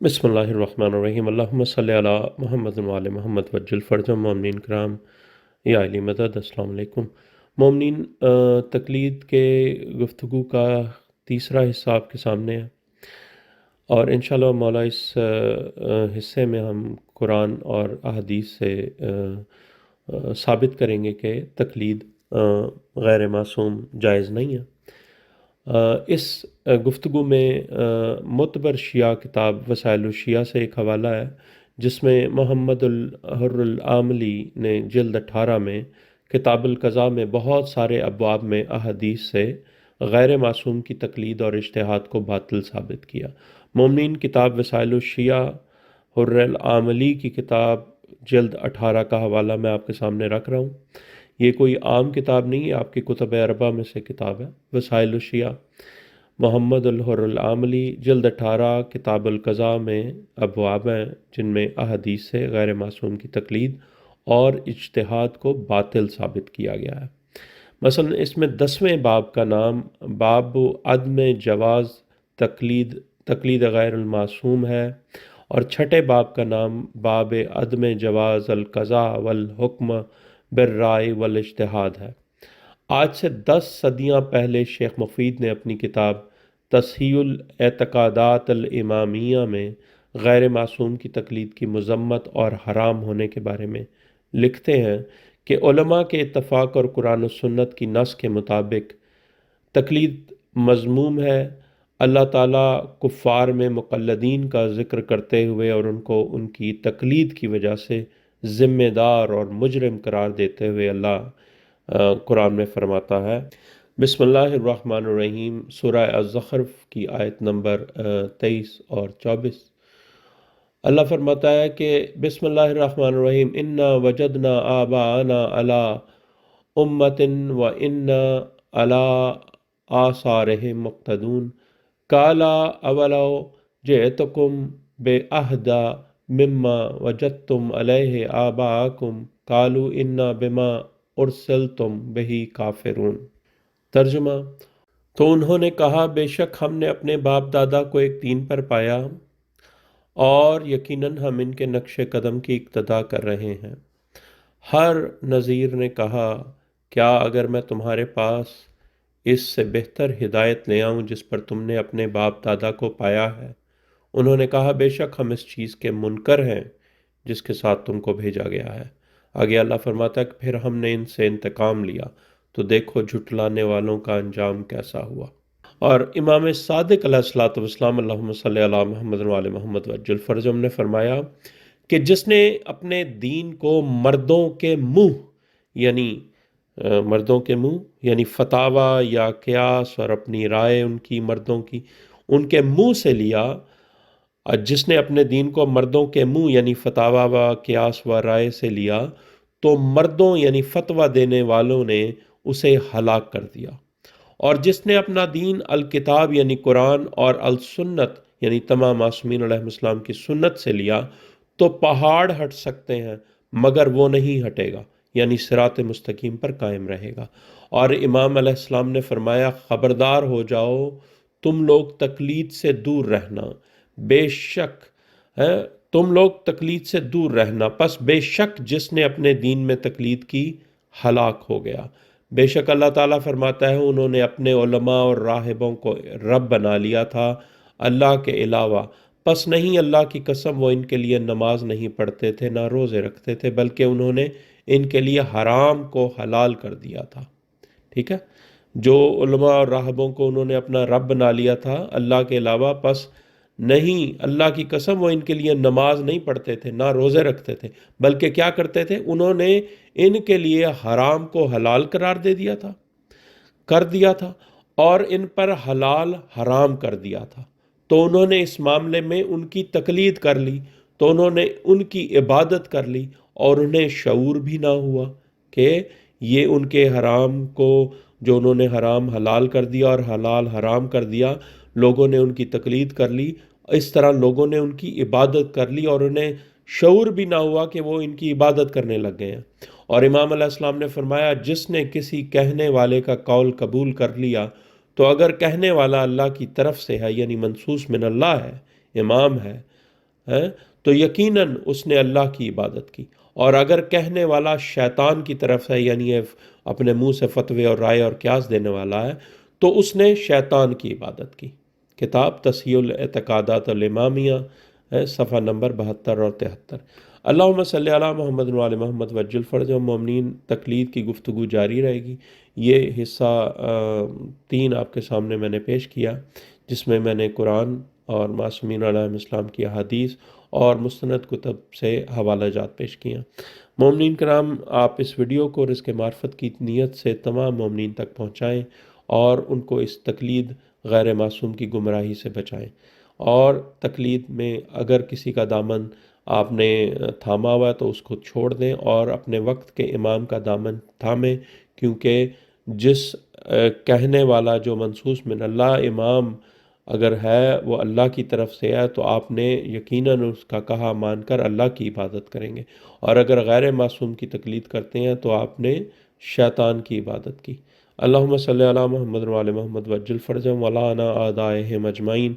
बिस्मिल्लाहिर्रहमानिर्रहीम अल्लाहुम्मा सल्लि अला मुहम्मद व आले मोहम्मद वज्जल फ़रजम मोमिनीन कराम या अली मदद अस्सलाम वालेकुम मोमिनीन। तकलीद के गुफ्तगू का तीसरा हिस्सा आपके सामने है और इंशाअल्लाह मौला इस हिस्से में हम कुरान और अहदीस से साबित करेंगे कि तकलीद गैर मासूम जायज़ नहीं है। इस गुफ्तगू में मुतबर शिया किताब वसाइल शिया से एक हवाला है जिसमें मोहम्मदुल हुर्रुल आमली ने जिल्द 18 में किताबुल क़ज़ा में बहुत सारे अब्वाब में अहदीस से गैर मासूम की तकलीद और इज्तिहाद को बातिल साबित किया। मोमिनीन किताब वसाइल शिया हुर्रुल आमली की किताब जिल्द 18 का हवाला मैं आपके सामने रख रहा हूँ। ये कोई आम किताब नहीं है, आपकी कुतुब अरबा में से किताब है। वसाइल शिया मोहम्मदुल हुर्रुल आमली जिल्द 18 किताबुल क़ज़ा में अबवाब हैं जिनमें अहदीस से गैर मासूम की तकलीद और इज्तिहाद को बातिल साबित किया गया है। मसलन इसमें 10वें बाब का नाम बाब अदम जवाज़ तकलीद गैरुल मासूम है और छठे बाब का नाम बाब अदम जवाज़ अल क़ज़ा वल हुक्म बिर्राय वल इज्तिहाद है। आज से 10 सदियाँ पहले शेख मुफीद ने अपनी किताब तस्हीहुल एतक़ादात अल इमामिया में गैर मासूम की तकलीद की मज़म्मत और हराम होने के बारे में लिखते हैं कि उलमा के इत्तफ़ाक़ और कुरान और सुन्नत की नस के मुताबिक तकलीद मज़मूम है। अल्लाह ताला कुफ़ार में मुक़ल्लिदीन का ज़िक्र करते हुए और उनको उनकी तकलीद की वजह से ज़िम्मेदार और मुजरिम करार देते हुए अल्लाह कुरान में फरमाता है। बिस्मिल्लाहिर्रहमानिर्रहीम सूरह अज़-ज़ुख़्रुफ़ की आयत नंबर 23 और 24 अल्लाह फरमाता है कि बिस्मिल्लाहिर्रहमानिर्रहीम इन्ना वजदना आबाना अला उम्मतिन व इन्ना अला आसारिहिम मुक़्तदून काला अवलो जिअतकुम बिअहदा मिम्मा वजदतुम अलैहि आबाअकुम कालू इन्ना बिमा उरसिलतुम बिही काफिरून। तर्जुमा। तो उन्होंने कहा, बेशक हमने अपने बाप दादा को एक दीन पर पाया और यकीनन हम इनके नक्शे कदम की इक्तदा कर रहे हैं। हर नज़ीर ने कहा, क्या अगर मैं तुम्हारे पास इससे बेहतर हिदायत ले आऊँ जिस पर तुमने अपने बाप दादा को पाया है। उन्होंने कहा, बेशक हम इस चीज़ के मुनकर हैं जिसके साथ तुमको भेजा गया है। आगे अल्लाह फरमाता है कि फिर हमने इनसे इंतकाम लिया तो देखो झुटलाने वालों का अंजाम कैसा हुआ। और इमाम सादिक अलैहिस्सलातु वस्सलाम अल्लाहुम्मा सल्लि अला मुहम्मद व आले मोहम्मद वज्जल फ़रजम ने फरमाया कि जिसने अपने दीन को मर्दों के मुंह यानी मर्दों के मुंह यानी फतावा या क़यास और अपनी राय उनकी मर्दों की उनके मुंह से लिया, जिसने अपने दीन को मर्दों के मुंह यानी फतावा व क़यास व राय से लिया तो मर्दों यानी फतवा देने वालों ने उसे हलाक कर दिया। और जिसने अपना दीन अल किताब यानी कुरान और अल सुन्नत यानी तमाम मासूमीन अलैहिस्सलाम की सुन्नत से लिया तो पहाड़ हट सकते हैं मगर वो नहीं हटेगा यानी सिरात मुस्तकीम पर कायम रहेगा। और इमाम अलैहिस्सलाम ने फरमाया, ख़बरदार हो जाओ तुम लोग तकलीद से दूर रहना, बेशक है तुम लोग तकलीद से दूर रहना, बस बेशक जिसने अपने दीन में तकलीद की हलाक हो गया। बेशक अल्लाह ताला फरमाता है, उन्होंने अपने उलमा और राहिबों को रब बना लिया था अल्लाह के अलावा, बस नहीं अल्लाह की कसम वो इनके लिए नमाज नहीं पढ़ते थे ना रोज़े रखते थे बल्कि उन्होंने इनके लिए हराम को हलाल कर दिया था। ठीक है, जो उलमा और राहिबों को उन्होंने अपना रब बना लिया था अल्लाह के अलावा, बस नहीं अल्लाह की कसम वो इनके लिए नमाज नहीं पढ़ते थे ना रोज़े रखते थे बल्कि क्या करते थे, उन्होंने इनके लिए हराम को हलाल करार कर दिया था और इन पर हलाल हराम कर दिया था। तो उन्होंने इस मामले में उनकी तकलीद कर ली, तो उन्होंने उनकी इबादत कर ली और उन्हें शऊर भी ना हुआ कि ये उनके हराम को जो उन्होंने हराम हलाल कर दिया और हलाल हराम कर दिया, लोगों ने उनकी तकलीद कर ली, इस तरह लोगों ने उनकी इबादत कर ली और उन्हें शऊर भी ना हुआ कि वो इनकी इबादत करने लग गए हैं। और इमाम अलैहिस्सलाम ने फरमाया, जिसने किसी कहने वाले का कौल कबूल कर लिया तो अगर कहने वाला अल्लाह की तरफ से है यानी मनसूस मिन अल्लाह है, इमाम है, ہے تو یقیناً اس نے اللہ کی عبادت کی، اور اگر کہنے والا شیطان کی طرف ہے، یعنی اپنے منہ سے فتوے اور رائے اور قیاس دینے والا ہے، تو اس نے شیطان کی عبادت کی۔ کتاب تصحیح الاعتقادات الامامیہ ہے، صفحہ نمبر 72 اور 73۔ اللہم صلی علی محمد وعلی محمد وجل فرج مومنین تقلید کی گفتگو جاری رہے گی۔ یہ حصہ 3 آپ کے سامنے میں نے پیش کیا، جس میں میں نے قرآن اور معصومین علیہ السلام کی احادیث اور مستند کتب سے حوالہ جات پیش کیا۔ مومنین کرام، آپ اس ویڈیو کو رزق معرفت کی نیت سے تمام مومنین تک پہنچائیں اور ان کو اس تقلید غیر معصوم کی گمراہی سے بچائیں، اور تقلید میں اگر کسی کا دامن آپ نے تھاما ہوا ہے تو اس کو چھوڑ دیں اور اپنے وقت کے امام کا دامن تھامیں، کیونکہ جس کہنے والا جو منصوص من اللہ امام اگر ہے وہ اللہ کی طرف سے ہے، تو آپ نے یقیناً اس کا کہا مان کر اللہ کی عبادت کریں گے، اور اگر غیر معصوم کی تقلید کرتے ہیں تو آپ نے شیطان کی عبادت کی۔ اللہم صلی علی محمد وعلی محمد وجل فرجہم ولانا اعدائہم اجمعین۔